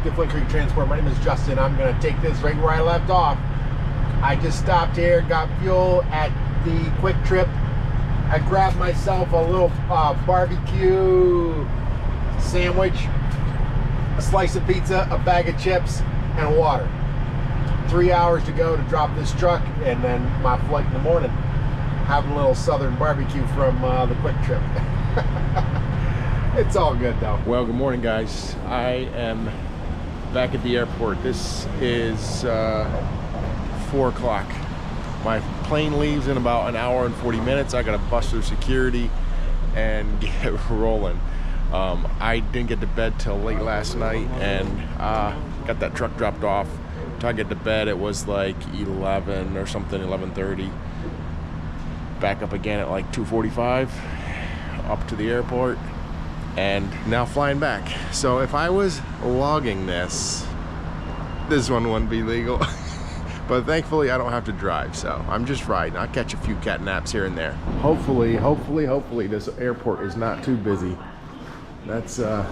back to Flint Creek Transport. My name is Justin. I'm going to take this right where I left off. I just stopped here, got fuel at the Quick Trip. I grabbed myself a little barbecue sandwich, a slice of pizza, a bag of chips, and water. 3 hours to go to drop this truck, and then my flight in the morning. Having a little southern barbecue from the Quick Trip. It's all good though. Well, good morning guys. I am back at the airport. This is 4 o'clock. My plane leaves in about an hour and 40 minutes. I gotta bust through security and get rolling. I didn't get to bed till late last night and got that truck dropped off. Until I get to bed, it was like 11 or something, 11:30. Back up again at like 2:45, up to the airport, and now flying back. So if I was logging this one wouldn't be legal. But thankfully I don't have to drive, so I'm just riding. I'll catch a few cat naps here and there. Hopefully this airport is not too busy. That's yeah,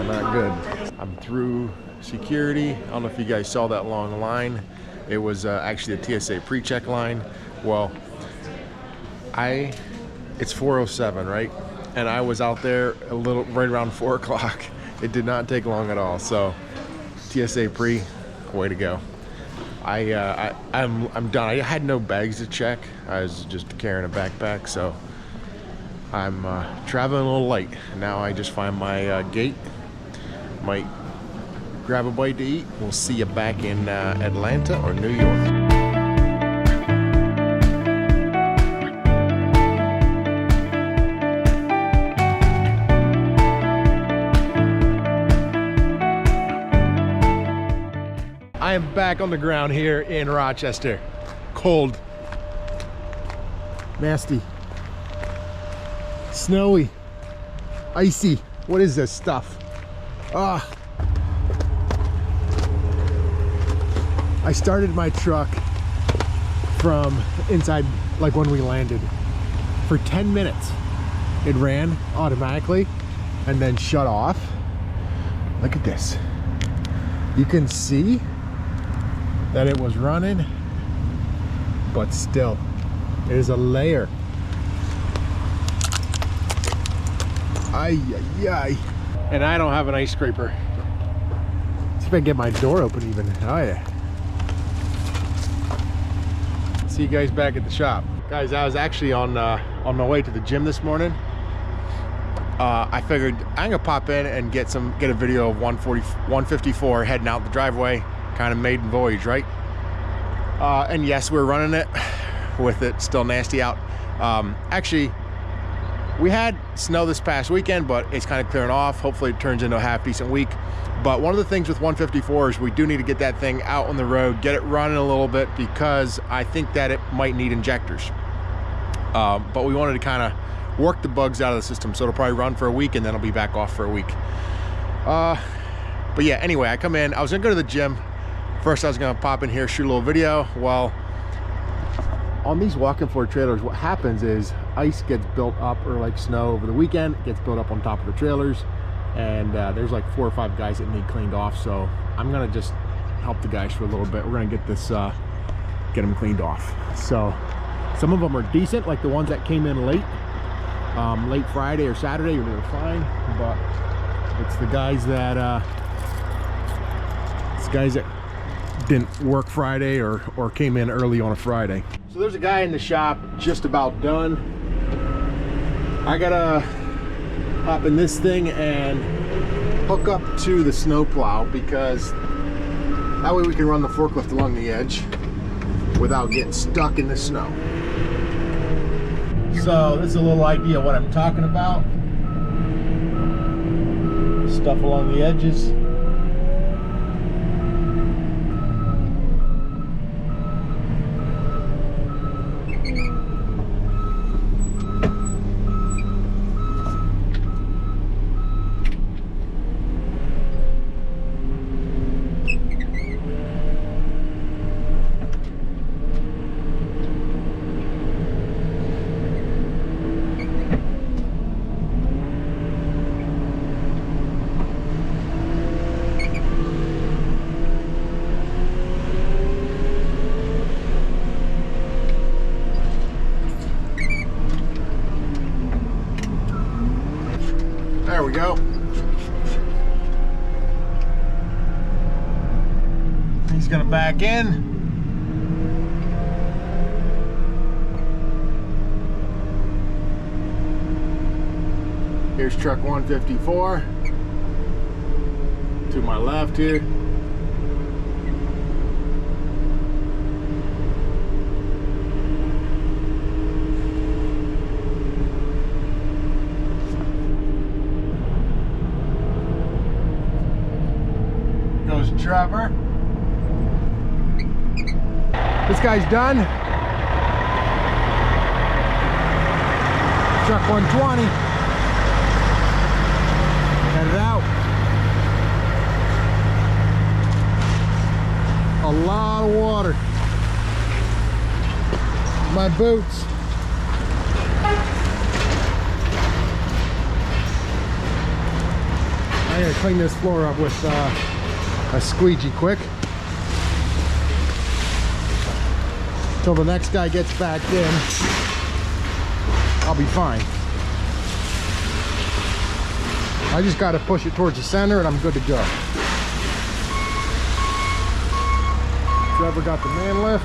not good. I'm through security. I don't know if you guys saw that long line. It was actually a TSA pre-check line. Well, it's 4:07, right? And I was out there right around 4 o'clock. It did not take long at all. So TSA pre, way to go. I'm done. I had no bags to check. I was just carrying a backpack, so I'm traveling a little light. Now I just find my gate. Might grab a bite to eat. We'll see you back in Atlanta or New York. I am back on the ground here in Rochester. Cold, nasty, snowy, icy. What is this stuff? I started my truck from inside, like when we landed. For 10 minutes, it ran automatically and then shut off. Look at this. You can see that it was running, but still, there's a layer. Ay, ay, ay. And I don't have an ice scraper. See if I can get my door open even. Oh yeah. See you guys back at the shop. Guys, I was actually on my way to the gym this morning. I figured I'm gonna pop in and get a video of 154 heading out the driveway, kind of Maiden Voyage, right? And yes, we're running it with it still nasty out. Actually, we had snow this past weekend, but it's kind of clearing off. Hopefully it turns into a half decent week. But one of the things with 154 is we do need to get that thing out on the road, get it running a little bit, because I think that it might need injectors. But we wanted to kind of work the bugs out of the system, so it'll probably run for a week and then it'll be back off for a week. But yeah, anyway, I come in. I was gonna go to the gym. First, I was gonna pop in here, shoot a little video. Well, on these walk-in floor trailers, what happens is ice gets built up, or like snow over the weekend, it gets built up on top of the trailers, and there's like 4 or 5 guys that need cleaned off. So I'm gonna just help the guys for a little bit. We're gonna get this, get them cleaned off. So some of them are decent, like the ones that came in late Friday or Saturday, they were fine. But it's the guys that didn't work Friday or came in early on a Friday. So there's a guy in the shop just about done. I gotta hop in this thing and hook up to the snowplow, because that way we can run the forklift along the edge without getting stuck in the snow. So this is a little idea of what I'm talking about. Stuff along the edges. go. He's gonna back in. Here's truck 154 to my left here. Goes Trevor. This guy's done. Truck 120. Headed out. A lot of water. My boots. I gotta clean this floor up with a squeegee quick. Till the next guy gets back in, I'll be fine. I just got to push it towards the center and I'm good to go. Trevor got the man lift.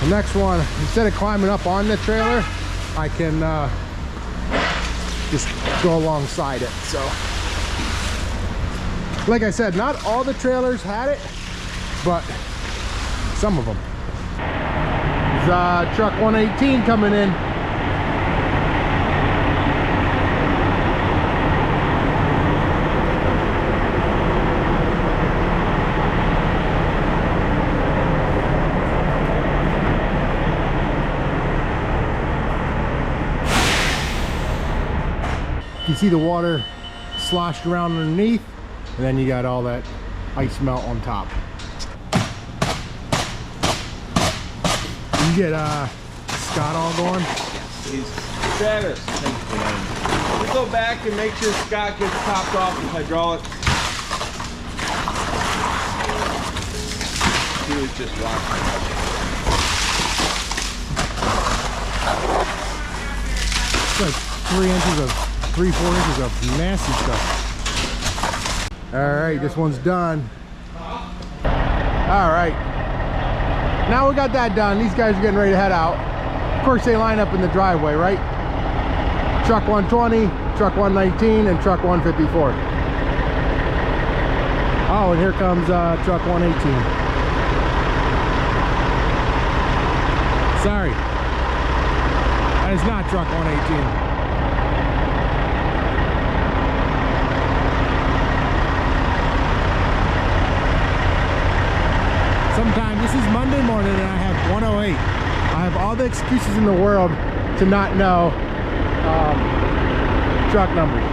The next one, instead of climbing up on the trailer, I can just go alongside it. So, like I said, not all the trailers had it, but some of them. There's truck 118 coming in. You can see the water sloshed around underneath, and then you got all that ice melt on top. You get Scott all going? Yes, he's Travis. We go back and make sure Scott gets topped off with hydraulics. He was just rocking. It's like 3-4 inches of nasty stuff. All right, this one's done. All right, now we got that done. These guys are getting ready to head out. Of course, they line up in the driveway, right? Truck 120, truck 119, and truck 154. Oh, and here comes truck 118. Sorry, that is not truck 118. Sometimes, this is Monday morning and I have 108. I have all the excuses in the world to not know truck numbers.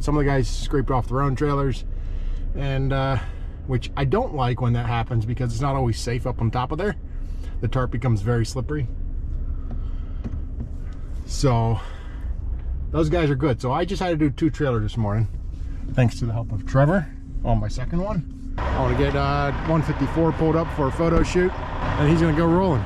Some of the guys scraped off their own trailers, and which I don't like when that happens because it's not always safe up on top of there. The tarp becomes very slippery. So those guys are good. So I just had to do 2 trailers this morning, thanks to the help of Trevor on my second one. I want to get 154 pulled up for a photo shoot, and he's going to go rolling.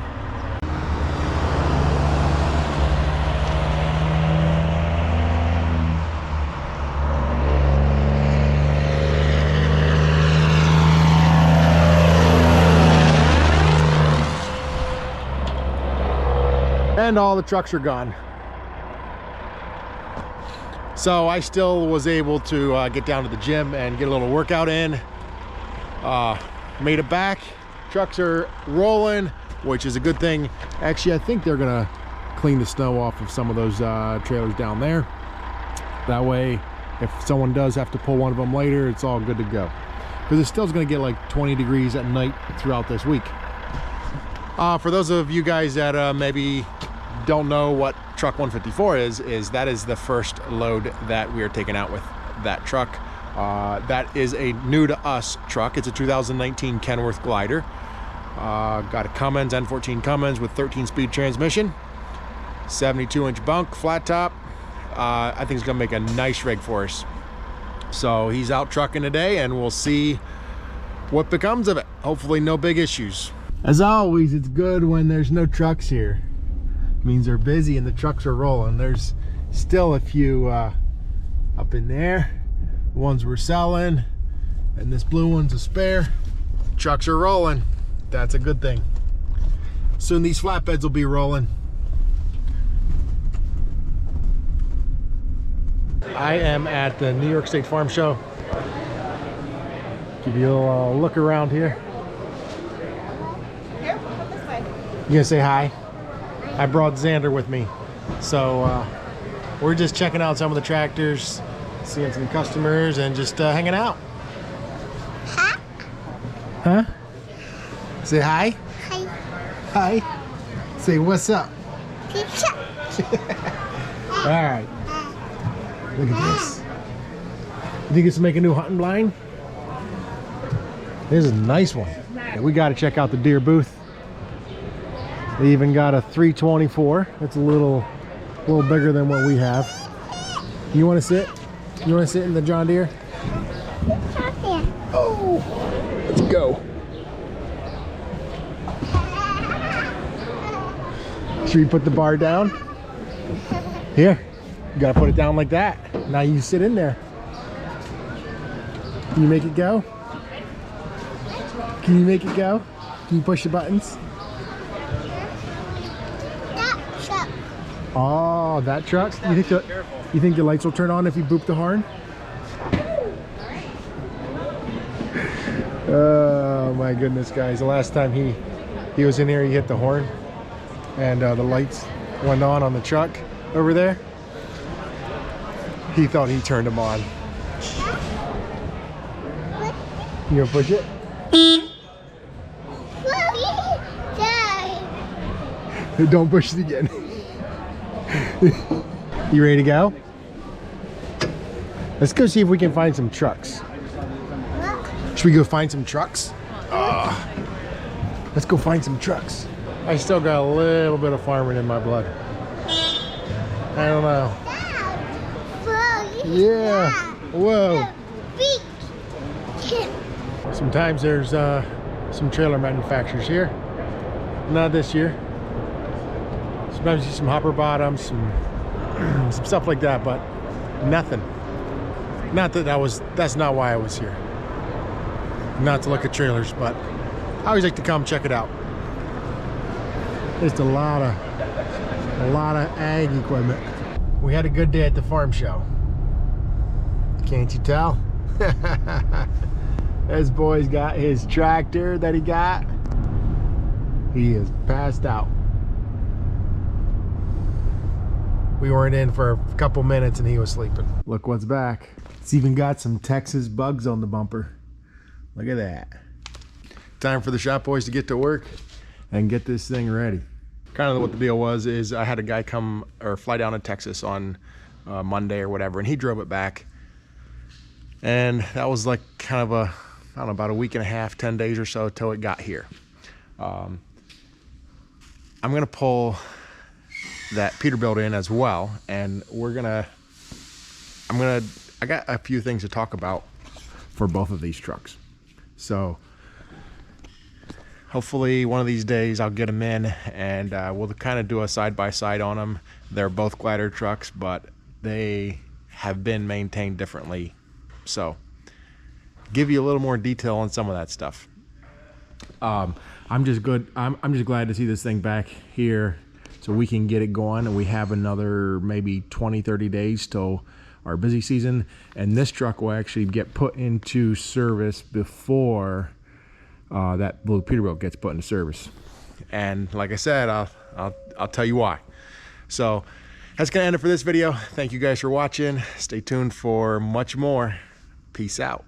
And all the trucks are gone. So I still was able to get down to the gym and get a little workout in. Made it back. Trucks are rolling, which is a good thing. Actually, I think they're gonna clean the snow off of some of those trailers down there. That way, if someone does have to pull one of them later, it's all good to go. Because it still is gonna get like 20 degrees at night throughout this week. For those of you guys that maybe don't know what truck 154 is that is the first load that we are taking out with that truck. That is a new to us truck. It's a 2019 Kenworth glider. Got a Cummins N14 Cummins with 13-speed transmission, 72-inch bunk, flat top. I think it's gonna make a nice rig for us. So he's out trucking today, and we'll see what becomes of it. Hopefully no big issues. As always, it's good when there's no trucks here. It means they're busy and the trucks are rolling. There's still a few up in there. The ones we're selling, and this blue one's a spare. Trucks are rolling. That's a good thing. Soon these flatbeds will be rolling. I am at the New York State Farm Show. Give you a look around here. You gonna say hi? I brought Xander with me. So we're just checking out some of the tractors, seeing some customers, and just hanging out. Huh? Huh? Say hi. Hi. Hi. Say what's up. Pizza. All right. Look at this. You think it's to make a new hunting blind? This is a nice one. Yeah, we got to check out the deer booth. They even got a 324. It's a little bigger than what we have. You want to sit? You want to sit in the John Deere? Oh, let's go. Should we put the bar down? Here, you gotta put it down like that. Now you sit in there. Can you make it go? Can you make it go? Can you push the buttons? That truck. Oh, that truck? You think the lights will turn on if you boop the horn? Oh my goodness, guys. The last time he was in here, he hit the horn. And the lights went on the truck over there. He thought he turned them on. You gonna push it? Don't push it again. You ready to go? Let's go see if we can find some trucks. Should we go find some trucks? Let's go find some trucks. I still got a little bit of farming in my blood. I don't know. Yeah. Whoa. Sometimes there's some trailer manufacturers here. Not this year. Sometimes you see some hopper bottoms, some stuff like that, but nothing. Not that that's not why I was here. Not to look at trailers, but I always like to come check it out. There's a lot of ag equipment. We had a good day at the farm show. Can't you tell? This boy's got his tractor that he got. He is passed out. We weren't in for a couple minutes and he was sleeping. Look what's back. It's even got some Texas bugs on the bumper. Look at that. Time for the shop boys to get to work and get this thing ready. Kind of what the deal was is I had a guy come or fly down to Texas on Monday or whatever, and he drove it back. And that was like kind of I don't know, about a week and a half, 10 days or so till it got here. I'm gonna pull that Peterbilt in as well, and I got a few things to talk about for both of these trucks. So hopefully one of these days I'll get them in and we'll kind of do a side-by-side on them. They're both glider trucks, but they have been maintained differently. So give you a little more detail on some of that stuff. I'm just glad to see this thing back here so we can get it going, and we have another maybe 20-30 days till our busy season, and this truck will actually get put into service before that blue Peterbilt gets put into service. And like I said, I'll tell you why. So that's gonna end it for this video. Thank you guys for watching. Stay tuned for much more. Peace out.